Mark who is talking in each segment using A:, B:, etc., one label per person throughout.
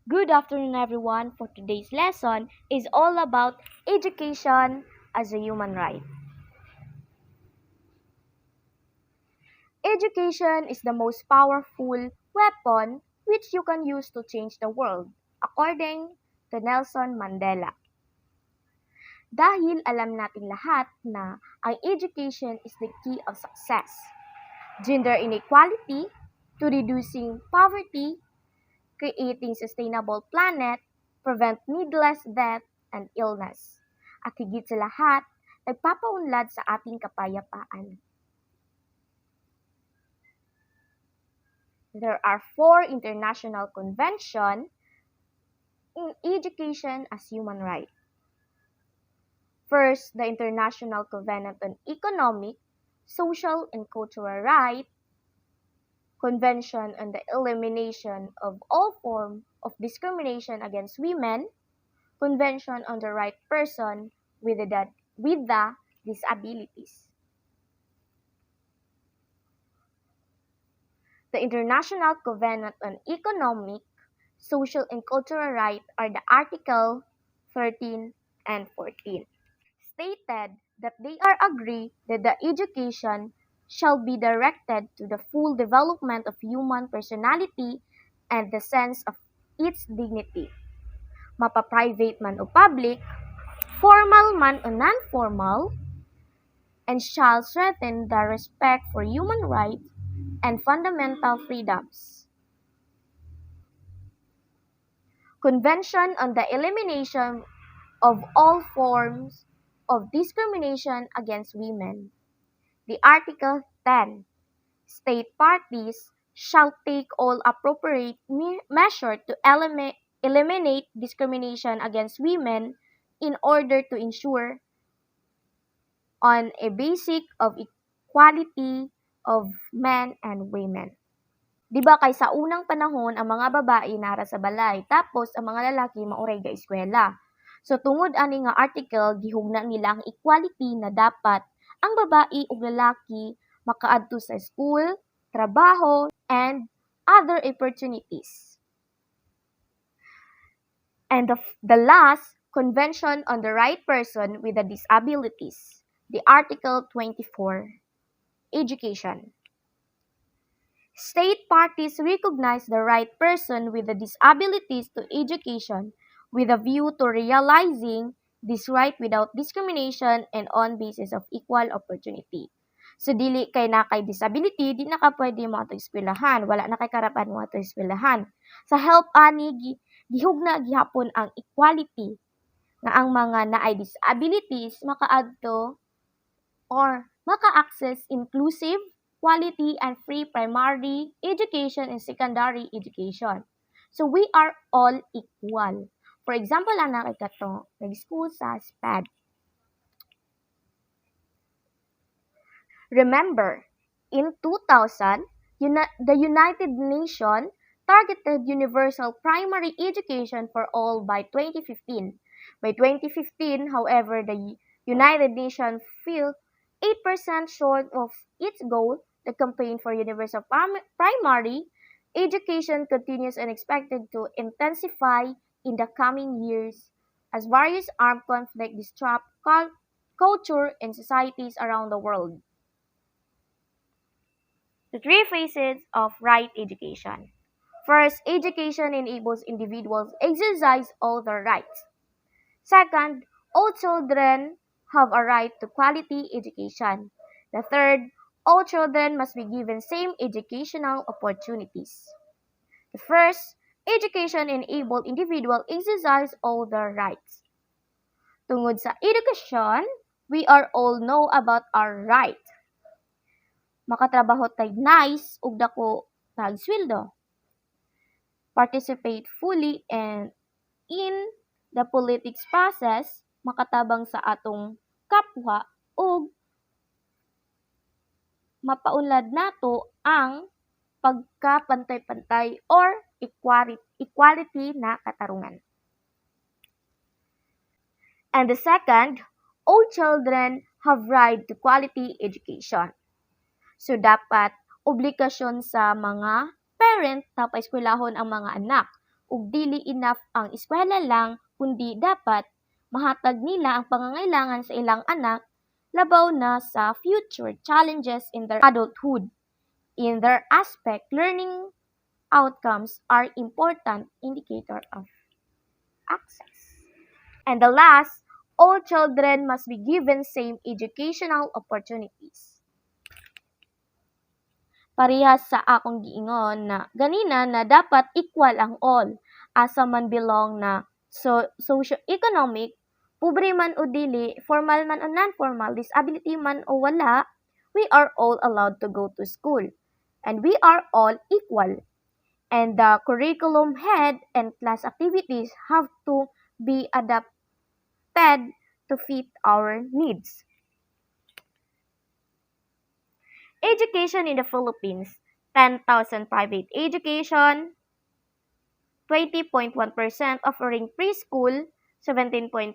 A: Good afternoon, everyone. For today's lesson is all about education as a human right. Education is the most powerful weapon which you can use to change the world, according to Nelson Mandela. Dahil alam natin lahat na ang education is the key of success. Gender inequality to reducing poverty, creating sustainable planet, prevent needless death and illness. At higit sa lahat, nagpapaunlad sa ating kapayapaan. There are 4 international conventions in education as human right. First, the International Covenant on Economic, Social, and Cultural Rights, Convention on the Elimination of All Forms of Discrimination Against Women, Convention on the Right Person with the Disabilities. The International Covenant on Economic, Social, and Cultural Rights are the Article 13 and 14. Stated that they are agree that the education shall be directed to the full development of human personality and the sense of its dignity. Mapa-private man o public, formal man o non-formal, and shall strengthen the respect for human rights and fundamental freedoms. Convention on the Elimination of All Forms of Discrimination Against Women. The Article 10. State parties shall take all appropriate measures to eliminate discrimination against women in order to ensure on a basic of equality of men and women. Diba kay sa unang panahon ang mga babae nara sa balay tapos ang mga lalaki mauray ga eskwela. So tungod ani nga article gihugna nila ang equality na dapat ang babae ug lalaki makaadto sa school, trabaho, and other opportunities. And the last, Convention on the Right Person with the Disabilities, the Article 24, Education. State parties recognize the right person with the disabilities to education with a view to realizing this right without discrimination and on basis of equal opportunity. So dili kay na kay disability, di na ka pwede mo ato eskwelahan, wala na kay karapan mo ato eskwelahan. Sa help ani gihugna gihapon ang equality nga ang mga naay disabilities makaadto or maka-access inclusive, quality, and free primary education and secondary education. So we are all equal. For example, ang nakikato, nag-school sa SPAD. Remember, in 2000, the United Nations targeted universal primary education for all by 2015. By 2015, however, the United Nations fell 8% short of its goal. The campaign for universal primary education continues and expected to intensify in the coming years as various armed conflicts disrupt culture and societies around the world. The 3 phases of right education. First, education enables individuals to exercise all their rights. Second, all children have a right to quality education. The third, all children must be given same educational opportunities. The first, education enables individuals to exercise all their rights. Tungod sa edukasyon, we are all know about our right. Makatrabaho tag nice ug dako tag sweldo. Participate fully and in the politics process, makatabang sa atong kapwa ug mapaunlad nato ang pagkapantay-pantay or equality na katarungan. And the second, all children have right to quality education. So dapat obligasyon sa mga parent na paeskwelahon ang mga anak. ug dili enough ang eskwela lang kundi dapat mahatag nila ang pangangailangan sa ilang anak labaw na sa future challenges in their adulthood. In their aspect, learning outcomes are important indicator of access. And the last, all children must be given same educational opportunities. Parehas sa akong giingon na ganina na dapat equal ang all asa man belong na socio-economic, pobre man o dili, formal man o non-formal, disability man o wala, we are all allowed to go to school. And we are all equal. And the curriculum head and class activities have to be adapted to fit our needs. Education in the Philippines, 10,000 private education, 20.1% offering preschool, 17.5%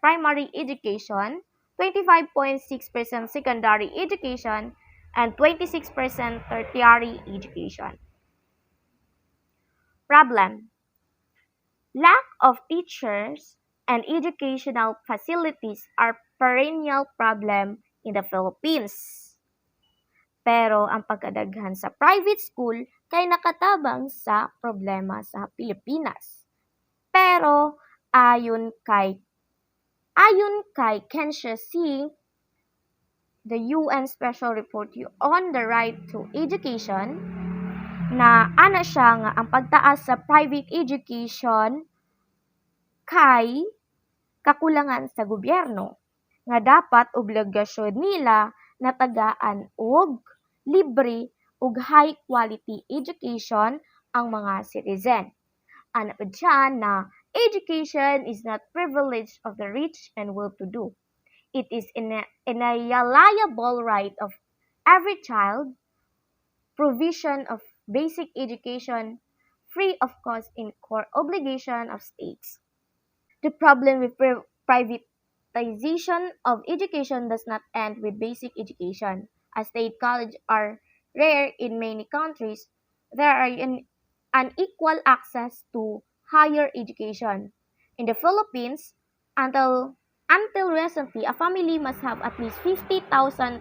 A: primary education, 25.6% secondary education, and 26% tertiary education. Problem: lack of teachers and educational facilities are perennial problem in the Philippines. Pero ang pagkadaghan sa private school kay nakatabang sa problema sa Pilipinas. Pero ayon kay Kensha Singh, the UN Special Report on the Right to Education, na ana siya nga ang pagtaas sa private education kay kakulangan sa gobyerno nga dapat obligasyon nila na tagaan og libre ug high quality education ang mga citizen. Ana pud siya na education is not privilege of the rich and well-to-do. It is inalienable right of every child. Provision of basic education free of cost in core obligation of states. The problem with privatization of education does not end with basic education. As state colleges are rare in many countries, there are unequal access to higher education. In the Philippines, until recently, a family must have at least 50,000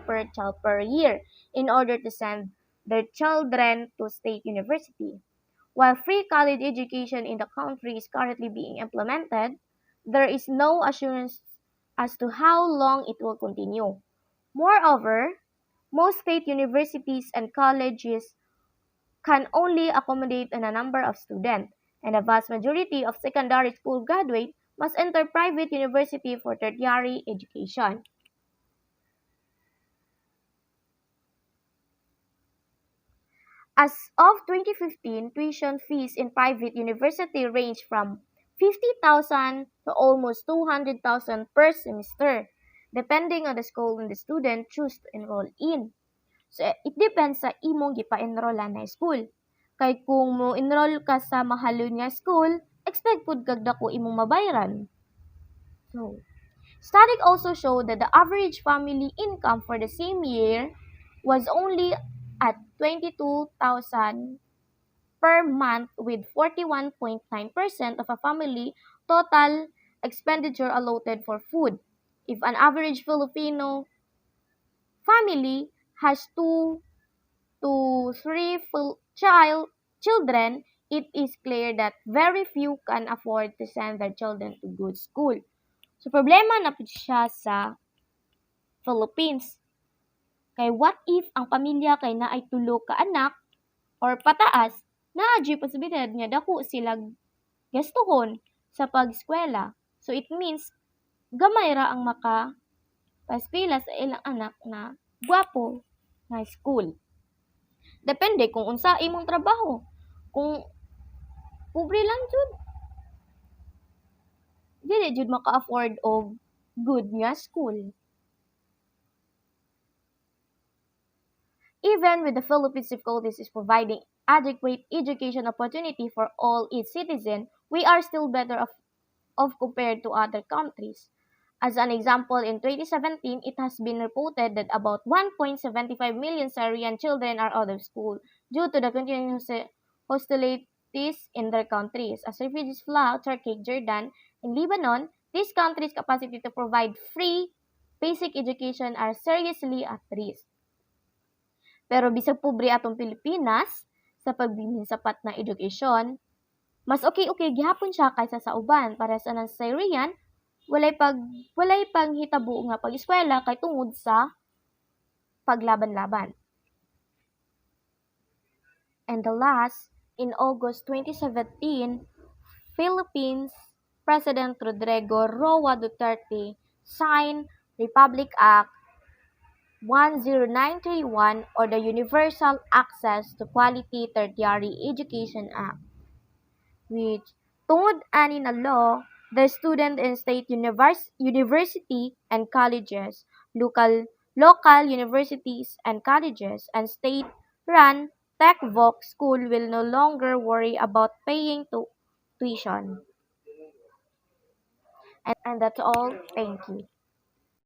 A: per child per year in order to send their children to state university. While free college education in the country is currently being implemented, there is no assurance as to how long it will continue. Moreover, most state universities and colleges can only accommodate a number of students, and a vast majority of secondary school graduates must enter private university for tertiary education. As of 2015, tuition fees in private university range from 50,000 to almost 200,000 per semester, depending on the school and the student choose to enroll in. So, it depends sa imong gipa-enrollan na school. Kay kung mo enroll ka sa mahalon nga school, expect pud kag dako imong mabayaran. So, study also showed that the average family income for the same year was only at 22,000 per month, with 41.9% of a family total expenditure allotted for food. If an average Filipino family has 2 to 3 children, it is clear that very few can afford to send their children to good school. So, problema na po siya sa Philippines. Kay what if ang pamilya kay naay tulo ka anak or pataas, naa di posibilidad nga dako sila gastuhon sa pag-eskwela. So, it means gamay ra ang maka-eskwela sa ilang anak na gwapo na school. Depende kung unsa imong trabaho. Kung pobre lang jud, dili jud maka-afford og good nga school. Even with the Philippines' difficulties is providing adequate education opportunity for all its citizens, we are still better off compared to other countries. As an example, in 2017, it has been reported that about 1.75 million Syrian children are out of school due to the continuing peace in their countries. As refugees flood Turkey, Jordan, and Lebanon, these countries' capacity to provide free basic education are seriously at risk. Pero bisag pobre atong Pilipinas, sa pagbilin sapat na edukasyon, mas okay gihapon siya kaysa sa uban. Para sa nang Syrian, walay pang hitabo nga pag-eskwela kay tungod sa paglaban-laban. And the last, in August 2017, Philippines President Rodrigo Roa Duterte signed Republic Act 10931 or the Universal Access to Quality Tertiary Education Act, which tungod ani na law, the student in state university and colleges, local universities and colleges, and state-run TechVoc school will no longer worry about paying tuition. And that's all. Thank you.